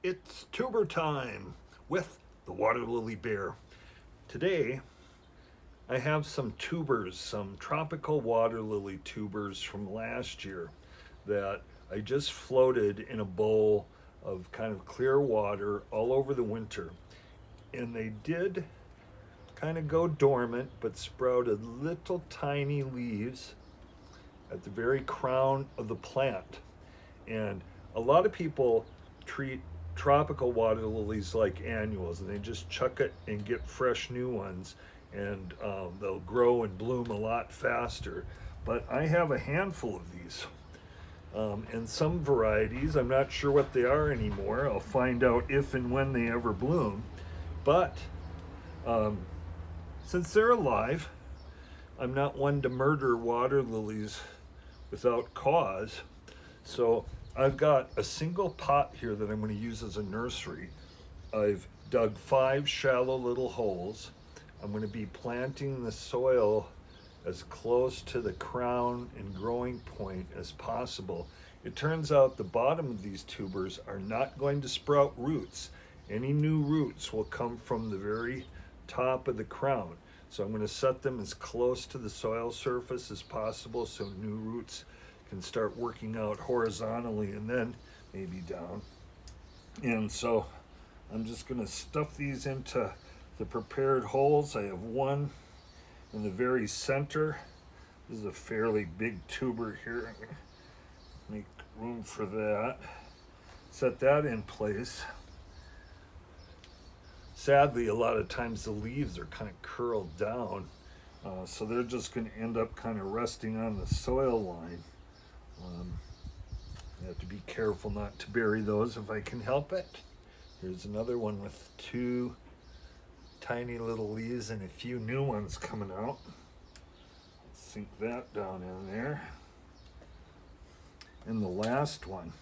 It's tuber time with the Waterlily Bear. Today, I have some tubers, some tropical water lily tubers from last year that I just floated in a bowl of kind of clear water all over the winter. And they did kind of go dormant, but sprouted little tiny leaves at the very crown of the plant. And a lot of people treat tropical water lilies like annuals, and they just chuck it and get fresh new ones, and they'll grow and bloom a lot faster. But I have a handful of these. And some varieties, I'm not sure what they are anymore. I'll find out if and when they ever bloom. But um, since they're alive, I'm not one to murder water lilies without cause. So I've got a single pot here that I'm going to use as a nursery. I've dug 5 shallow little holes. I'm going to be planting the soil as close to the crown and growing point as possible. It turns out the bottom of these tubers are not going to sprout roots. Any new roots will come from the very top of the crown. So I'm going to set them as close to the soil surface as possible so new roots can start working out horizontally and then maybe down. And so I'm just going to stuff these into the prepared holes. I have one in the very center. This is a fairly big tuber here. I'm going to make room for that. Set that in place. Sadly, a lot of times the leaves are kind of curled down, so they're just going to end up kind of resting on the soil line. I have to be careful not to bury those if I can help it. Here's another one with 2 tiny little leaves and a few new ones coming out. Sink that down in there. And the last one,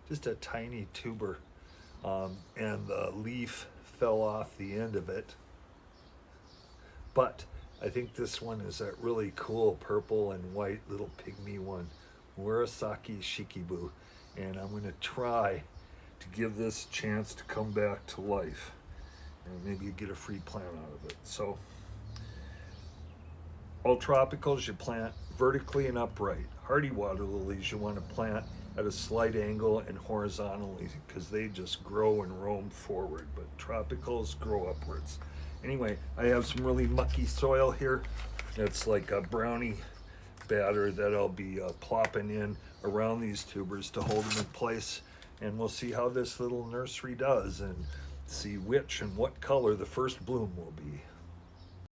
just a tiny tuber, and the leaf fell off the end of it. But I think this one is that really cool purple and white little pygmy one, Murasaki Shikibu, and I'm going to try to give this a chance to come back to life, and maybe get a free plant out of it. So, all tropicals you plant vertically and upright. Hardy water lilies you want to plant at a slight angle and horizontally because they just grow and roam forward, but tropicals grow upwards. Anyway, I have some really mucky soil here. It's like a brownie batter that I'll be plopping in around these tubers to hold them in place. And we'll see how this little nursery does and see which and what color the first bloom will be.